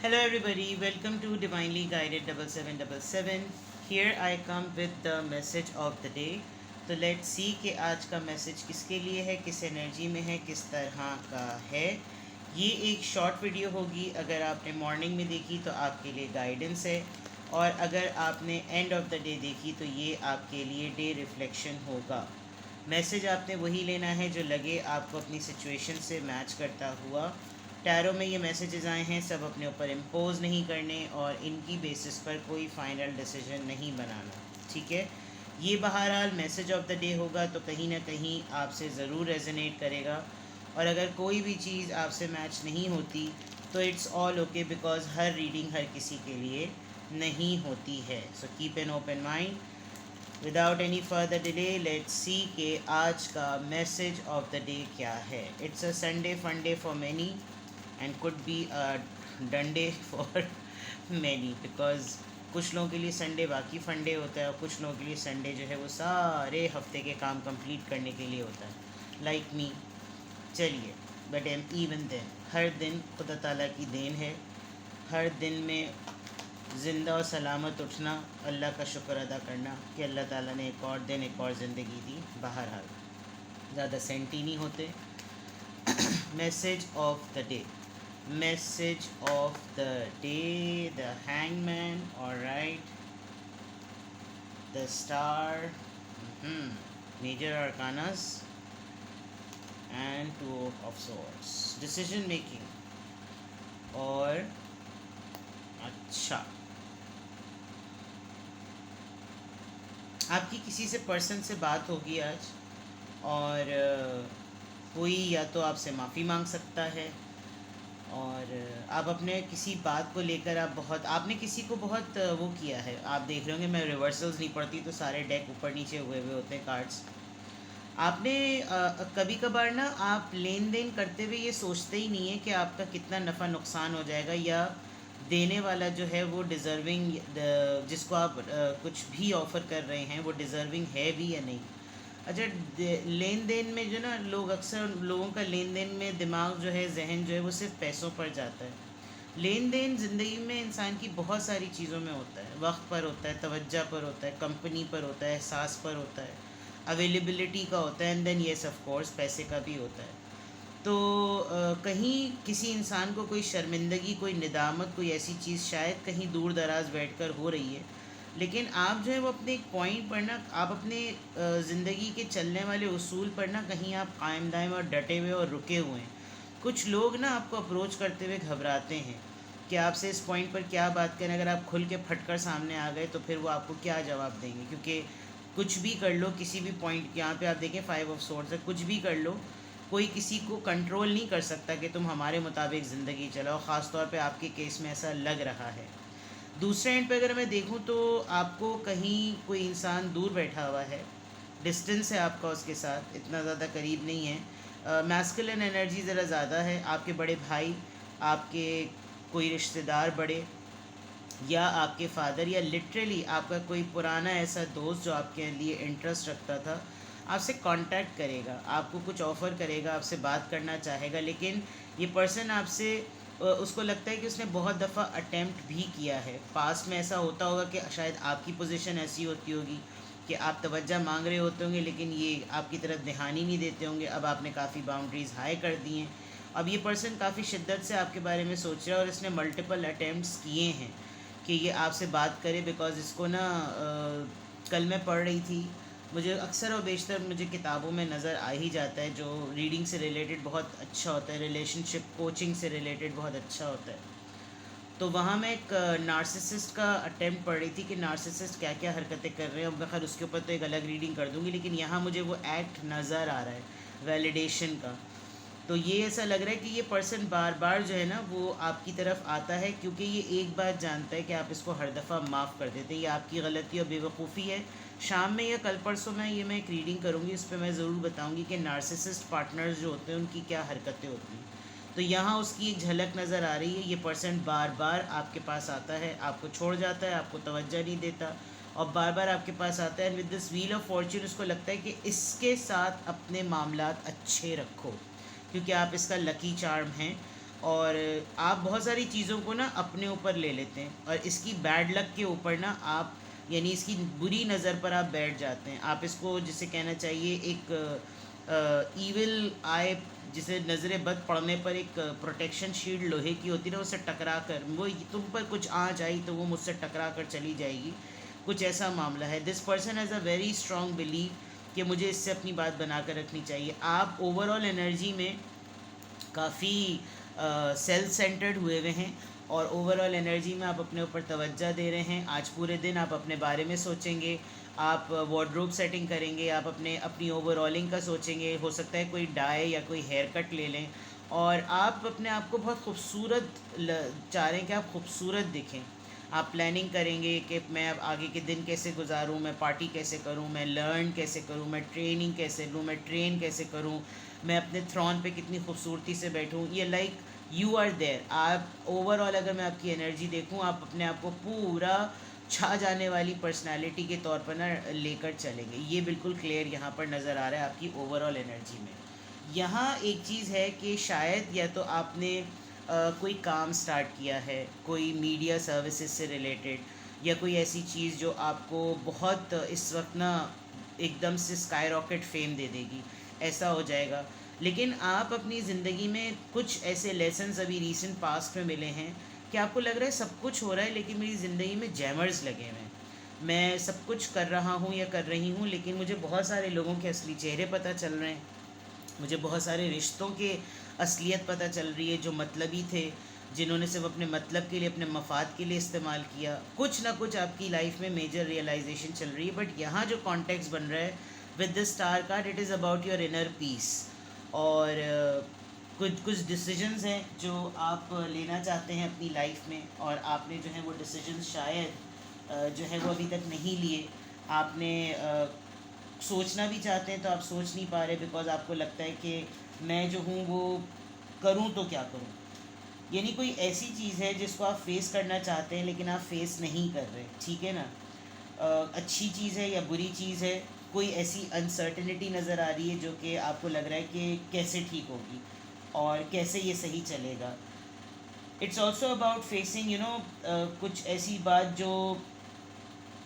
Hello, everybody. Welcome to Divinely Guided 7777. Here I come with the message of the day. तो let's see कि आज का message किसके लिए है, किस एनर्जी में है, किस तरह का है। ये एक शॉर्ट वीडियो होगी। अगर आपने मॉर्निंग में देखी तो आपके लिए गाइडेंस है, और अगर आपने एंड ऑफ द डे देखी तो ये आपके लिए डे रिफ्लेक्शन होगा। मैसेज आपने वही लेना है जो लगे आपको अपनी सिचुएशन से मैच करता हुआ। टैरो में ये मैसेजेस आए हैं, सब अपने ऊपर इम्पोज नहीं करने और इनकी बेसिस पर कोई फाइनल डिसीजन नहीं बनाना, ठीक है। ये बहरहाल मैसेज ऑफ द डे होगा, तो कहीं ना कहीं आपसे ज़रूर रेजोनेट करेगा। और अगर कोई भी चीज़ आपसे मैच नहीं होती तो इट्स ऑल ओके, बिकॉज हर रीडिंग हर किसी के लिए नहीं होती है। So keep an open mind. Without any further delay let's see कि आज का मैसेज ऑफ द डे क्या है। It's a Sunday fun day for many and could be a डंडे फॉर मैनी, बिकॉज कुछ लोगों के लिए संडे बाकी फंडे होता है और कुछ लोगों के लिए संडे जो है वो सारे हफ्ते के काम कंप्लीट करने के लिए होता है, लाइक मी। चलिए, बट एम इवन देन, हर दिन खुदा ताला की देन है। हर दिन में ज़िंदा और सलामत उठना, अल्लाह का शुक्र अदा करना कि अल्लाह ताला ने एक और दिन, एक और ज़िंदगी दी। बहरहाल ज़्यादा सेंटी नहीं होते। Message of the day, message of the day, the hangman, alright, the star, major arcanas and two of swords, decision making. और अच्छा, आपकी किसी से पर्सन से बात होगी आज, और कोई या तो आपसे माफ़ी मांग सकता है, और आप अपने किसी बात को लेकर आपने किसी को बहुत वो किया है। आप देख रहे होंगे, मैं रिवर्सल्स नहीं पढ़ती तो सारे डेक ऊपर नीचे हुए हुए होते हैं कार्ड्स। आपने कभी कभार ना, आप लेन देन करते हुए ये सोचते ही नहीं है कि आपका कितना नफ़ा नुकसान हो जाएगा, या देने वाला जो है वो डिज़र्विंग, जिसको आप कुछ भी ऑफ़र कर रहे हैं वो डिज़र्विंग है भी या नहीं। अच्छा, लेन देन में जो ना, लोग अक्सर, लोगों का लेन देन में दिमाग जो है, जहन जो है वो सिर्फ पैसों पर जाता है। लेन देन ज़िंदगी में इंसान की बहुत सारी चीज़ों में होता है। वक्त पर होता है, तवज्जो पर होता है, कंपनी पर होता है, एहसास पर होता है, अवेलेबिलिटी का होता है, and then yes of course पैसे का भी होता है। तो कहीं किसी इंसान को कोई शर्मिंदगी, कोई निदामत, कोई ऐसी चीज़ शायद कहीं दूर दराज बैठ कर हो रही है, लेकिन आप जो है वो अपने एक पॉइंट पर ना, आप अपने ज़िंदगी के चलने वाले उसूल पर ना, कहीं आप कायम दायम और डटे हुए और रुके हुए हैं। कुछ लोग ना आपको अप्रोच करते हुए घबराते हैं कि आपसे इस पॉइंट पर क्या बात करें। अगर आप खुल के फटकर सामने आ गए तो फिर वो आपको क्या जवाब देंगे, क्योंकि कुछ भी कर लो, किसी भी पॉइंट, यहाँ पे आप देखें 5 ऑफ सोर्ड्स है, कुछ भी कर लो, कोई किसी को कंट्रोल नहीं कर सकता कि तुम हमारे मुताबिक ज़िंदगी चलाओ। ख़ास तौर पे आपके केस में ऐसा लग रहा है। दूसरे एंड पे अगर मैं देखूं तो आपको कहीं कोई इंसान दूर बैठा हुआ है, डिस्टेंस है आपका उसके साथ, इतना ज़्यादा करीब नहीं है। मैस्कुलिन एनर्जी ज़रा ज़्यादा है। आपके बड़े भाई, आपके कोई रिश्तेदार बड़े, या आपके फादर, या लिटरली आपका कोई पुराना ऐसा दोस्त जो आपके लिए इंटरेस्ट रखता था, आपसे कांटेक्ट करेगा, आपको कुछ ऑफ़र करेगा, आपसे बात करना चाहेगा। लेकिन ये पर्सन आपसे, उसको लगता है कि उसने बहुत दफ़ा अटेम्प्ट भी किया है। पास्ट में ऐसा होता होगा कि शायद आपकी पोजीशन ऐसी होती होगी कि आप तवज्जो मांग रहे होते होंगे, लेकिन ये आपकी तरफ ध्यान ही नहीं देते होंगे। अब आपने काफ़ी बाउंड्रीज़ हाई कर दी हैं। अब ये पर्सन काफ़ी शिद्दत से आपके बारे में सोच रहा है, और इसने मल्टीपल अटैम्प्ट्स किए हैं कि ये आपसे बात करे। बिकॉज़ इसको ना, कल मैं पढ़ रही थी, मुझे अक्सर और बेशतर मुझे किताबों में नज़र आ ही जाता है, जो रीडिंग से रिलेटेड बहुत अच्छा होता है, रिलेशनशिप कोचिंग से रिलेटेड बहुत अच्छा होता है। तो वहाँ मैं एक नार्सिसिस्ट का अटेम्प्ट पढ़ रही थी कि नार्सिसिस्ट क्या क्या हरकतें कर रहे हैं। अब मैं खैर उसके ऊपर तो एक अलग रीडिंग कर दूँगी, लेकिन यहाँ मुझे वो एक्ट नज़र आ रहा है वैलिडेशन का। तो ये ऐसा लग रहा है कि ये पर्सन बार बार जो है ना वो आपकी तरफ आता है, क्योंकि ये एक बात जानता है कि आप इसको हर दफ़ा माफ़ कर देते हैं। ये आपकी गलती और बेवकूफ़ी है। शाम में या कल परसों में ये मैं एक रीडिंग करूँगी, इस पर मैं ज़रूर बताऊँगी कि नार्सिसिस्ट पार्टनर्स जो होते हैं उनकी क्या हरकतें होती हैं। तो यहाँ उसकी एक झलक नज़र आ रही है। ये पर्सन बार बार आपके पास आता है, आपको छोड़ जाता है, आपको तवज्जो नहीं देता, और बार बार आपके पास आता है। With this wheel of Fortune उसको लगता है कि इसके साथ अपने मामलात अच्छे रखो, क्योंकि आप इसका लकी चार्म हैं। और आप बहुत सारी चीज़ों को ना अपने ऊपर ले लेते हैं, और इसकी बैड लक के ऊपर ना आप, यानी इसकी बुरी नज़र पर आप बैठ जाते हैं। आप इसको जिसे कहना चाहिए एक ईविल आई, जिसे नज़र बद पड़ने पर एक प्रोटेक्शन शील्ड लोहे की होती है ना, उससे टकरा कर वो तुम पर कुछ आँच आई तो वो मुझसे टकरा कर चली जाएगी, कुछ ऐसा मामला है। This person has a very strong believe कि मुझे इससे अपनी बात बना कर रखनी चाहिए। आप ओवरऑल एनर्जी में काफ़ी सेल्फ सेंटर्ड हुए हुए हैं, और ओवरऑल एनर्जी में आप अपने ऊपर तवज्जो दे रहे हैं। आज पूरे दिन आप अपने बारे में सोचेंगे, आप वार्डरोब सेटिंग करेंगे, आप अपनी ओवरऑलिंग का सोचेंगे। हो सकता है कोई डाई या कोई हेयर कट ले लें, और आप अपने आप को बहुत खूबसूरत चाह रहे हैं कि आप खूबसूरत दिखें। आप प्लानिंग करेंगे कि मैं अब आगे के दिन कैसे गुजारूं, मैं पार्टी कैसे करूं, मैं लर्न कैसे करूं, मैं ट्रेनिंग कैसे लूं, मैं ट्रेन कैसे करूं, मैं अपने थ्रोन पे कितनी खूबसूरती से बैठूं। ये लाइक यू आर देयर। आप ओवरऑल अगर मैं आपकी एनर्जी देखूं, आप अपने आप को पूरा छा जाने वाली पर्सनालिटी के तौर पर ना लेकर चलेंगे। ये बिल्कुल क्लियर यहाँ पर नज़र आ रहा है आपकी ओवरऑल एनर्जी में। यहाँ एक चीज़ है कि शायद या तो आपने कोई काम स्टार्ट किया है, कोई मीडिया सर्विसेज से रिलेटेड, या कोई ऐसी चीज़ जो आपको बहुत इस वक्त ना एकदम से स्काई रॉकेट फेम दे देगी, ऐसा हो जाएगा। लेकिन आप अपनी ज़िंदगी में कुछ ऐसे लेसन्स अभी रीसेंट पास्ट में मिले हैं कि आपको लग रहा है सब कुछ हो रहा है, लेकिन मेरी ज़िंदगी में जैमर्स लगे हुए हैं। मैं सब कुछ कर रहा हूँ या कर रही हूँ, लेकिन मुझे बहुत सारे लोगों के असली चेहरे पता चल रहे हैं, मुझे बहुत सारे रिश्तों के असलियत पता चल रही है जो मतलबी थे, जिन्होंने सिर्फ अपने मतलब के लिए, अपने मफाद के लिए इस्तेमाल किया। कुछ ना कुछ आपकी लाइफ में मेजर रियलाइजेशन चल रही है। बट यहाँ जो कॉन्टेक्स्ट बन रहा है with the star card, it is about your inner peace. और कुछ डिसीजंस हैं जो आप लेना चाहते हैं अपनी लाइफ में, और आपने जो है वो डिसीजंस शायद जो है वो अभी तक नहीं लिए। आपने सोचना भी चाहते हैं तो आप सोच नहीं पा रहे, बिकॉज आपको लगता है कि मैं जो हूँ वो करूँ तो क्या करूँ। यानी कोई ऐसी चीज़ है जिसको आप फेस करना चाहते हैं लेकिन आप फेस नहीं कर रहे, ठीक है ना। अच्छी चीज़ है या बुरी चीज़ है, कोई ऐसी अनसर्टेनिटी नज़र आ रही है जो कि आपको लग रहा है कि कैसे ठीक होगी और कैसे ये सही चलेगा। इट्स ऑल्सो अबाउट फेसिंग कुछ ऐसी बात जो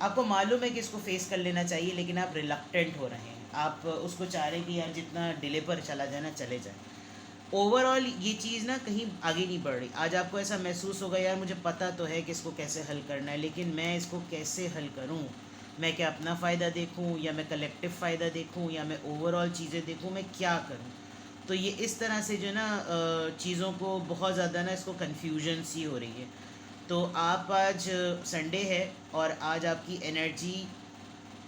आपको मालूम है कि इसको फेस कर लेना चाहिए, लेकिन आप रिलक्टेंट हो रहे हैं। आप उसको चाह रहे हैं कि यार जितना डिले पर चला जाए ना चले जाए। ओवरऑल ये चीज़ ना कहीं आगे नहीं बढ़ रही। आज आपको ऐसा महसूस होगा यार मुझे पता तो है कि इसको कैसे हल करना है, लेकिन मैं इसको कैसे हल करूं। मैं क्या अपना फ़ायदा देखूं, या मैं कलेक्टिव फ़ायदा देखूं, या मैं ओवरऑल चीज़ें देखूं, मैं क्या करूं। तो ये इस तरह से जो ना चीज़ों को बहुत ज़्यादा ना इसको कन्फ्यूजन सी हो रही है। तो आप आज संडे है और आज आपकी एनर्जी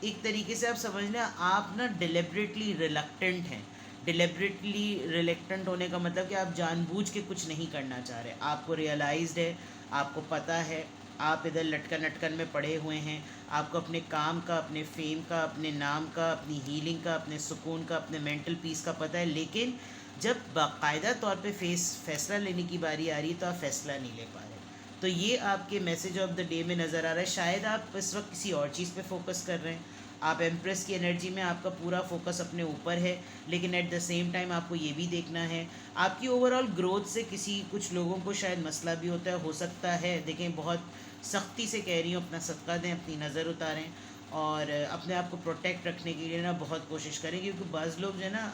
एक तरीके से आप समझ लें, आप ना डिलिबरेटली रिलक्टेंट हैं। डिलिबरेटली रिलक्टेंट होने का मतलब कि आप जानबूझ के कुछ नहीं करना चाह रहे। आपको रियलाइज्ड है, आपको पता है, आप इधर लटकन लटकन में पड़े हुए हैं। आपको अपने काम का, अपने फेम का, अपने नाम का, अपनी हीलिंग का, अपने सुकून का, अपने मेंटल पीस का पता है, लेकिन जब बाकायदा तौर पे फैसला लेने की बारी आ रही है तो आप फैसला नहीं ले पा रहे। तो ये आपके मैसेज ऑफ द डे में नज़र आ रहा है। शायद आप इस वक्त किसी और चीज़ पे फोकस कर रहे हैं। आप एम्प्रेस की एनर्जी में, आपका पूरा फोकस अपने ऊपर है, लेकिन एट द सेम टाइम आपको ये भी देखना है आपकी ओवरऑल ग्रोथ से कुछ लोगों को शायद मसला भी होता है, हो सकता है। देखें, बहुत सख्ती से कह रही हूँ, अपना सदका दें, अपनी नज़र उतारें, और अपने आप को प्रोटेक्ट रखने के लिए ना बहुत कोशिश करें, क्योंकि बाज़ लोग जो है ना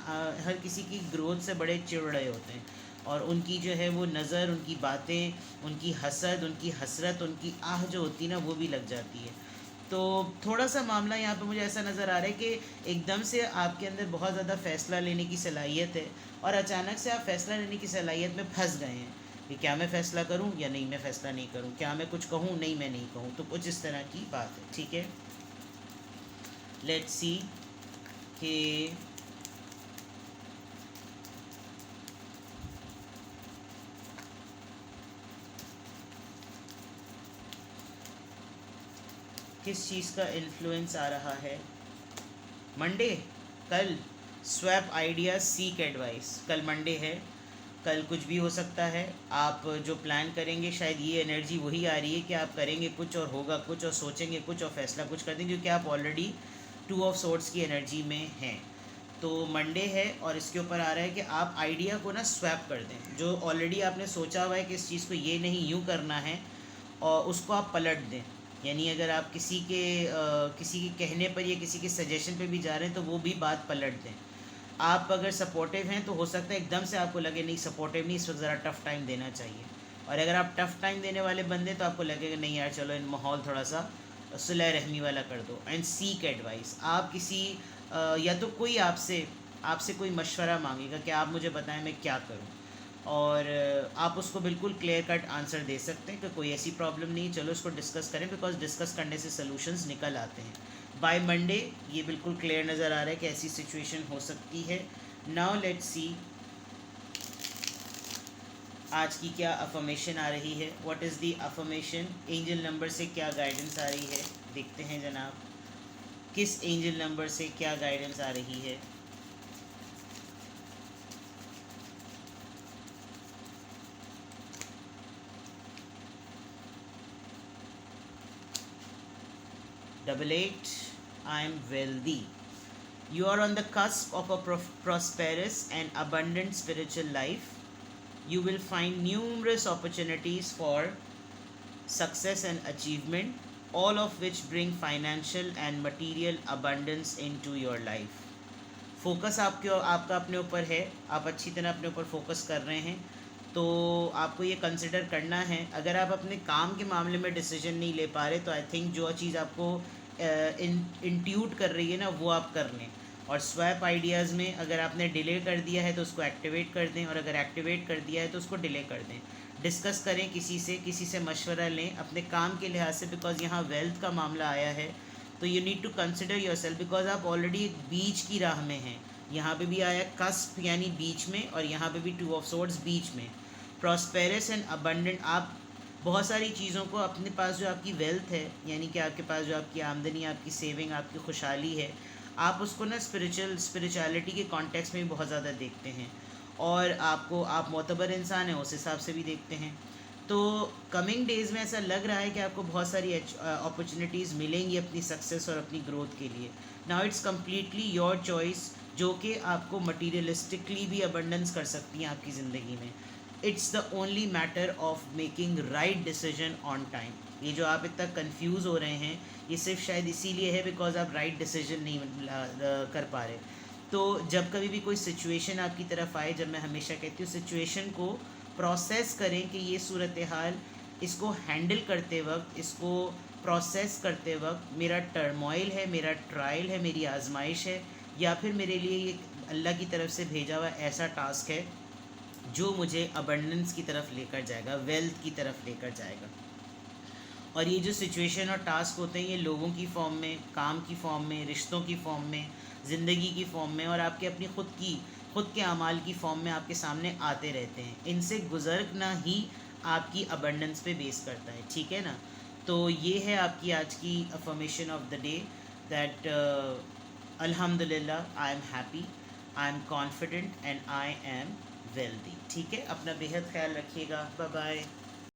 हर किसी की ग्रोथ से बड़े चिढ़ रहे होते हैं, और उनकी जो है वो नज़र, उनकी बातें, उनकी हसद, उनकी हसरत, उनकी आह जो होती है ना वो भी लग जाती है। तो थोड़ा सा मामला यहाँ पे मुझे ऐसा नज़र आ रहा है कि एकदम से आपके अंदर बहुत ज़्यादा फ़ैसला लेने की सलाहियत है, और अचानक से आप फ़ैसला लेने की सलाहियत में फंस गए हैं कि क्या मैं फ़ैसला करूँ या नहीं, मैं फ़ैसला नहीं करूँ, क्या मैं कुछ कहूँ, नहीं मैं नहीं कहूँ। तो कुछ इस तरह की बात है, ठीक है। लेट्स सी कि किस चीज़ का इन्फ्लुएंस आ रहा है। मंडे, कल स्वैप आइडिया, सीक एडवाइस। कल मंडे है, कल कुछ भी हो सकता है। आप जो प्लान करेंगे, शायद ये एनर्जी वही आ रही है कि आप करेंगे कुछ और होगा कुछ, और सोचेंगे कुछ और फैसला कुछ कर देंगे, क्योंकि आप ऑलरेडी 2 ऑफ सोर्ड्स की एनर्जी में हैं। तो मंडे है और इसके ऊपर आ रहा है कि आप आइडिया को ना स्वैप कर दें, जो ऑलरेडी आपने सोचा हुआ है कि इस चीज़ को ये नहीं यूँ करना है, और उसको आप पलट दें। यानी अगर आप किसी के कहने पर या किसी के सजेशन पे भी जा रहे हैं तो वो भी बात पलट दें। आप अगर सपोर्टिव हैं तो हो सकता है एकदम से आपको लगे नहीं सपोर्टिव नहीं, इस वक्त ज़रा टफ़ टाइम देना चाहिए। और अगर आप टफ़ टाइम देने वाले बंदे तो आपको लगेगा नहीं यार चलो इन माहौल थोड़ा सा सुलह रहमी वाला कर दो। एंड सीक एडवाइस, आप किसी या तो कोई आपसे आपसे कोई मशवरा मांगेगा कि आप मुझे बताएं मैं क्या करूं, और आप उसको बिल्कुल क्लियर कट आंसर दे सकते हैं कि कोई ऐसी प्रॉब्लम नहीं, चलो इसको डिस्कस करें, बिकॉज डिस्कस करने से सॉल्यूशंस निकल आते हैं। बाय मंडे ये बिल्कुल क्लियर नज़र आ रहा है कि ऐसी सिचुएशन हो सकती है। नाउ लेट्स सी आज की क्या अफर्मेशन आ रही है। What is the affirmation, angel number से क्या गाइडेंस आ रही है, देखते हैं जनाब किस एंजल नंबर से क्या गाइडेंस आ रही है। Double eight, I am wealthy. You are on the cusp of a prosperous and abundant spiritual life. You will find numerous opportunities for success and achievement, all of which bring financial and material abundance into your life. Focus आपका अपने ऊपर है, आप अच्छी तरह अपने ऊपर focus कर रहे हैं, तो आपको ये कंसिडर करना है। अगर आप अपने काम के मामले में डिसीजन नहीं ले पा रहे तो आई थिंक जो चीज़ आपको इंट्यूट कर रही है ना वो आप कर लें। और स्वैप आइडियाज़ में अगर आपने डिले कर दिया है तो उसको एक्टिवेट कर दें, और अगर एक्टिवेट कर दिया है तो उसको डिले कर दें। डिस्कस करें किसी से मशवरा लें अपने काम के लिहाज से, बिकॉज यहाँ वेल्थ का मामला आया है। तो you need to consider yourself, because आप ऑलरेडी एक बीच की राह में हैं। यहाँ पे भी आया कस्प यानी बीच में, और यहाँ पे भी टू ऑफ सोर्ड्स बीच में। प्रॉस्पेरस एंड अबंडेंट, आप बहुत सारी चीज़ों को अपने पास जो आपकी वेल्थ है, यानी कि आपके पास जो आपकी आमदनी, आपकी सेविंग, आपकी खुशहाली है, आप उसको ना स्पिरिचुअलिटी के कॉन्टेक्स्ट में भी बहुत ज़्यादा देखते हैं, और आप मोतबर इंसान हैं उस हिसाब से भी देखते हैं। तो कमिंग डेज़ में ऐसा लग रहा है कि आपको बहुत सारी अपॉर्चुनिटीज़ मिलेंगी अपनी सक्सेस और अपनी ग्रोथ के लिए। Now it's completely your choice, जो कि आपको मटीरियलिस्टिकली भी अबंडेंस कर सकती हैं आपकी ज़िंदगी में। It's the only matter of making right decision on time. ये जो आप इतना कंफ्यूज हो रहे हैं ये सिर्फ शायद इसीलिए है बिकॉज आप राइट डिसीजन नहीं कर पा रहे। तो जब कभी भी कोई सिचुएशन आपकी तरफ आए, जब मैं हमेशा कहती हूँ सिचुएशन को प्रोसेस करें कि ये सूरत हाल, इसको हैंडल करते वक्त, इसको प्रोसेस करते वक्त मेरा टर्मोइल है, मेरा ट्रायल है, मेरी आजमाइश है, या फिर मेरे लिए ये अल्लाह की तरफ से भेजा हुआ ऐसा टास्क है जो मुझे अबंडेंस की तरफ लेकर जाएगा, वेल्थ की तरफ लेकर जाएगा। और ये जो सिचुएशन और टास्क होते हैं ये लोगों की फॉर्म में, काम की फॉर्म में, रिश्तों की फॉर्म में, ज़िंदगी की फॉर्म में, और आपके अपनी खुद के अमाल की फॉर्म में आपके सामने आते रहते हैं। इनसे गुजरना ही आपकी अबंडेंस पे बेस करता है, ठीक है ना। तो ये है आपकी आज की affirmation of the day, that अल्हम्दुलिल्लाह I am happy, I am confident and I am wealthy. ठीक है, अपना बेहद ख्याल रखिएगा। Bye bye.